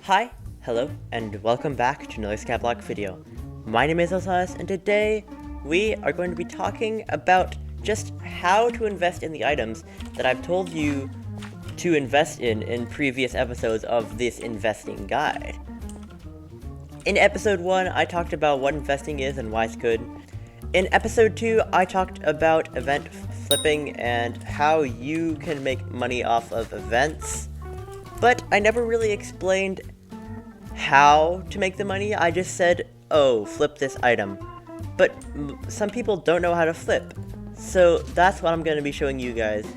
Hi, hello, and welcome back to another Skyblock video. My name is Antison, and today we are going to be talking about just how to invest in the items that I've told you to invest in previous episodes of this investing guide. In episode 1, I talked about what investing is and why it's good. In episode 2, I talked about event flipping and how you can make money off of events. But I never really explained how to make the money. I just said, oh, flip this item. But some people don't know how to flip. So that's what I'm going to be showing you guys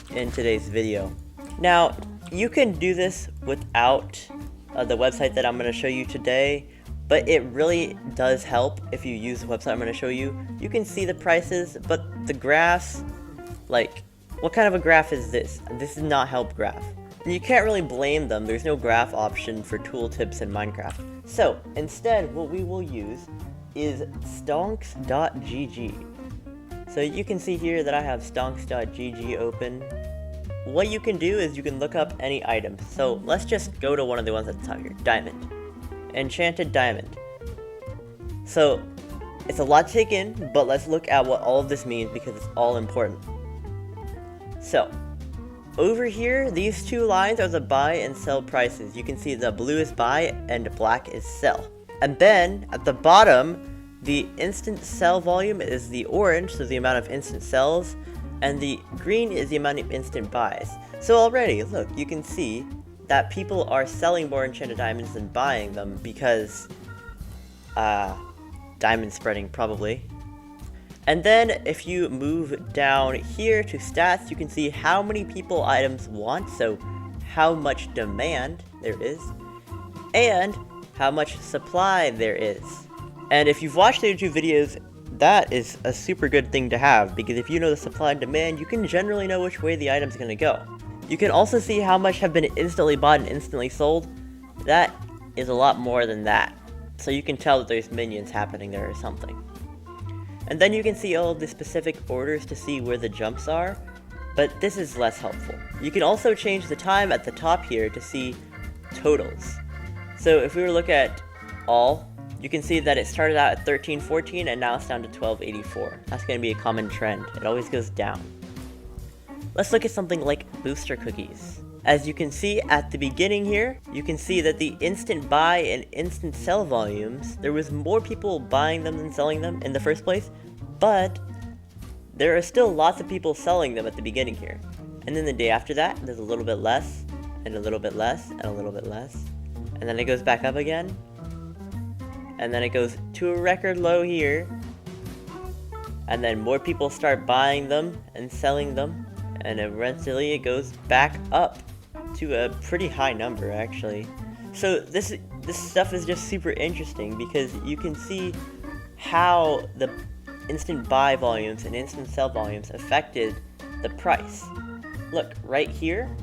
in today's video. Now, you can do this without the website that I'm going to show you today. But it really does help if you use the website I'm going to show you. You can see the prices, but the graphs, like, what kind of a graph is this? This is not help graph. You can't really blame them, there's no graph option for tooltips in Minecraft. So, instead, what we will use is stonks.gg. So you can see here that I have stonks.gg open. What you can do is you can look up any item. So let's just go to one of the ones at the top here, diamond. Enchanted diamond. So, it's a lot to take in, but let's look at what all of this means because it's all important. So, over here, these two lines are the buy and sell prices. You can see the blue is buy and black is sell. And then, at the bottom, the instant sell volume is the orange, so the amount of instant sells, and the green is the amount of instant buys. So already, look, you can see that people are selling more enchanted diamonds than buying them because, diamond spreading, probably. And then, if you move down here to stats, you can see how many people items want, so how much demand there is, and how much supply there is. And if you've watched the YouTube videos, that is a super good thing to have, because if you know the supply and demand, you can generally know which way the item's gonna go. You can also see how much have been instantly bought and instantly sold. That is a lot more than that. So you can tell that there's minions happening there or something. And then you can see all of the specific orders to see where the jumps are, but this is less helpful. You can also change the time at the top here to see totals. So if we were to look at all, you can see that it started out at 1314 and now it's down to 1284. That's going to be a common trend. It always goes down. Let's look at something like booster cookies. As you can see at the beginning here, you can see that the instant buy and instant sell volumes, there was more people buying them than selling them in the first place, but there are still lots of people selling them at the beginning here. And then the day after that, there's a little bit less, and a little bit less, and a little bit less, and then it goes back up again, and then it goes to a record low here, and then more people start buying them and selling them, and eventually it goes back up to a pretty high number, actually. So this stuff is just super interesting because you can see how the instant buy volumes and instant sell volumes affected the price. Look, right here,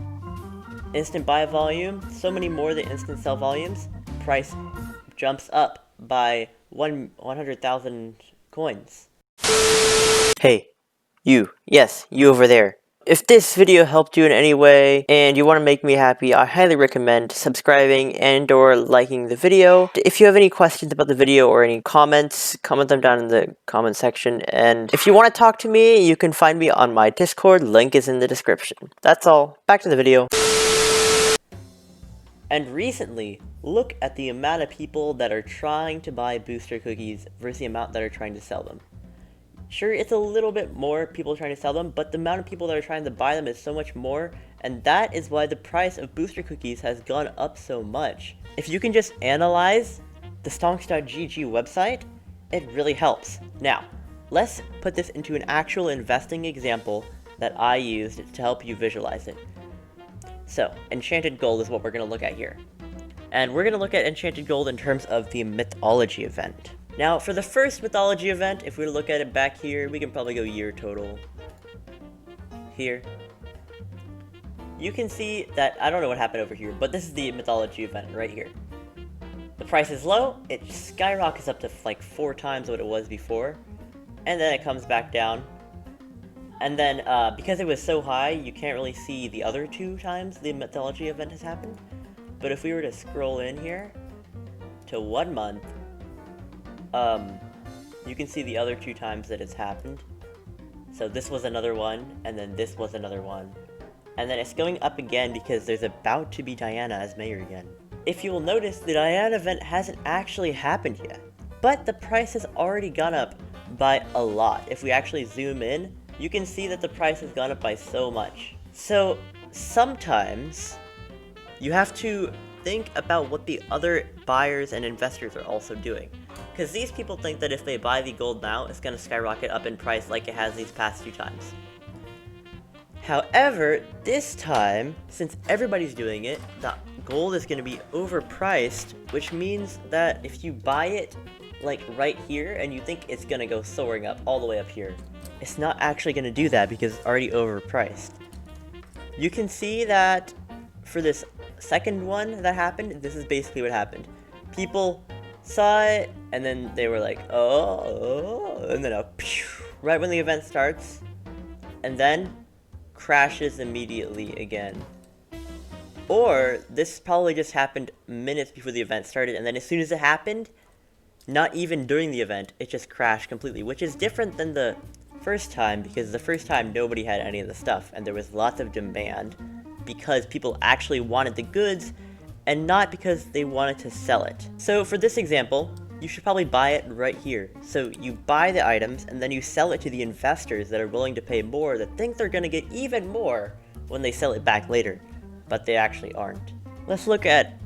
instant buy volume, so many more than instant sell volumes, price jumps up by 100,000 coins. Hey, you, yes, you over there. If this video helped you in any way and you want to make me happy, I highly recommend subscribing and or liking the video. If you have any questions about the video or any comments, comment them down in the comment section. And if you want to talk to me, you can find me on my Discord, link is in the description. That's all, back to the video. And recently, look at the amount of people that are trying to buy booster cookies versus the amount that are trying to sell them. Sure, it's a little bit more people trying to sell them, but the amount of people that are trying to buy them is so much more, and that is why the price of booster cookies has gone up so much. If you can just analyze the stonks.gg website, it really helps. Now, let's put this into an actual investing example that I used to help you visualize it. So, enchanted gold is what we're going to look at here. And we're going to look at enchanted gold in terms of the mythology event. Now, for the first mythology event, if we look at it back here, we can probably go year total. Here. You can see that, I don't know what happened over here, but this is the mythology event right here. The price is low, it skyrockets up to like 4 times what it was before, and then it comes back down. And then, because it was so high, you can't really see the other 2 times the mythology event has happened. But if we were to scroll in here to 1 month, you can see the other 2 times that it's happened. So this was another one, and then this was another one. And then it's going up again because there's about to be Diana as mayor again. If you will notice, the Diana event hasn't actually happened yet, but the price has already gone up by a lot. If we actually zoom in, you can see that the price has gone up by so much. So sometimes you have to think about what the other buyers and investors are also doing. Because these people think that if they buy the gold now, it's going to skyrocket up in price like it has these past 2 times. However, this time, since everybody's doing it, the gold is going to be overpriced, which means that if you buy it like right here and you think it's going to go soaring up all the way up here, it's not actually going to do that because it's already overpriced. You can see that for this second one that happened, this is basically what happened. People saw it and then they were like, oh, and then right when the event starts, and then crashes immediately again. Or this probably just happened minutes before the event started, and then as soon as it happened, not even during the event, it just crashed completely, which is different than the first time, because the first time nobody had any of the stuff and there was lots of demand because people actually wanted the goods and not because they wanted to sell it. So for this example, you should probably buy it right here. So you buy the items and then you sell it to the investors that are willing to pay more, that think they're gonna get even more when they sell it back later, but they actually aren't. Let's look at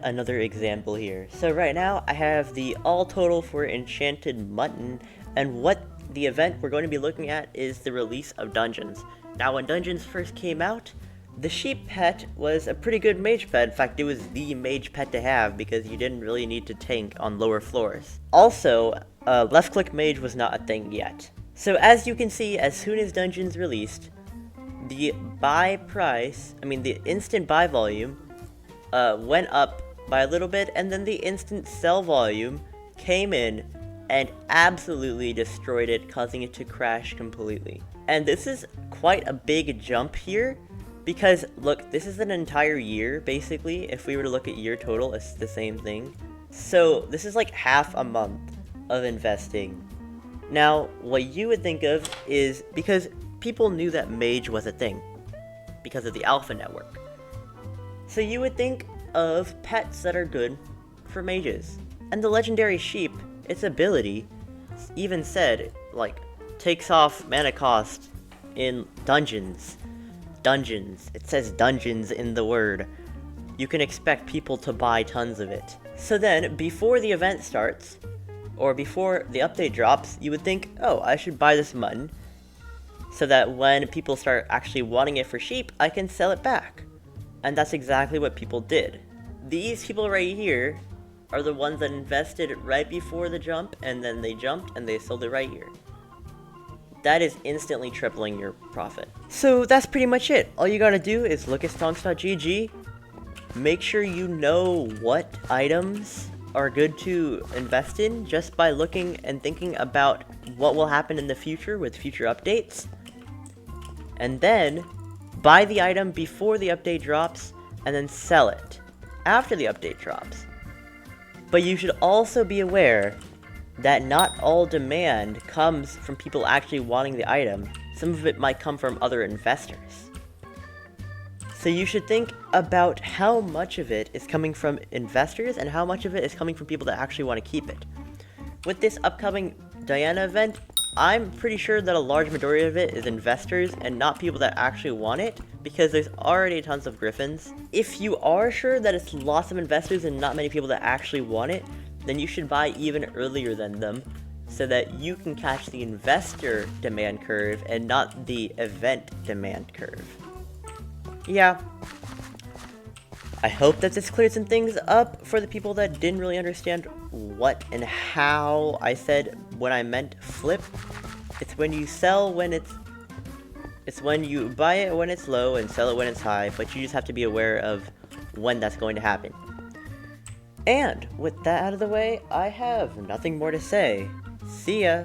another example here. So right now I have the all total for Enchanted Mutton, and what the event we're going to be looking at is the release of Dungeons. Now when Dungeons first came out, the sheep pet was a pretty good mage pet. In fact, it was the mage pet to have because you didn't really need to tank on lower floors. Also, left click mage was not a thing yet. So as you can see, as soon as Dungeons released, the the instant buy volume went up by a little bit, and then the instant sell volume came in and absolutely destroyed it, causing it to crash completely. And this is quite a big jump here, because look, this is an entire year basically. If we were to look at year total, it's the same thing. So this is like half a month of investing. Now what you would think of is, because people knew that mage was a thing because of the alpha network, so you would think of pets that are good for mages. And the legendary sheep, its ability even said, like, takes off mana cost in dungeons. It says dungeons in the word. You can expect people to buy tons of it. So then, before the event starts, or before the update drops, you would think, oh, I should buy this mutton, so that when people start actually wanting it for sheep, I can sell it back. And that's exactly what people did. These people right here are the ones that invested right before the jump, and then they jumped and they sold it right here. That is instantly tripling your profit. So that's pretty much it. All you gotta do is look at stonks.gg, make sure you know what items are good to invest in just by looking and thinking about what will happen in the future with future updates, and then buy the item before the update drops and then sell it after the update drops. But you should also be aware that not all demand comes from people actually wanting the item. Some of it might come from other investors. So you should think about how much of it is coming from investors and how much of it is coming from people that actually want to keep it. With this upcoming Diana event, I'm pretty sure that a large majority of it is investors and not people that actually want it, because there's already tons of griffins. If you are sure that it's lots of investors and not many people that actually want it, then you should buy even earlier than them, so that you can catch the investor demand curve and not the event demand curve. Yeah. I hope that this cleared some things up for the people that didn't really understand what and how I said when I meant flip. It's when you sell when it's when you buy it when it's low and sell it when it's high, but you just have to be aware of when that's going to happen. And with that out of the way, I have nothing more to say. See ya!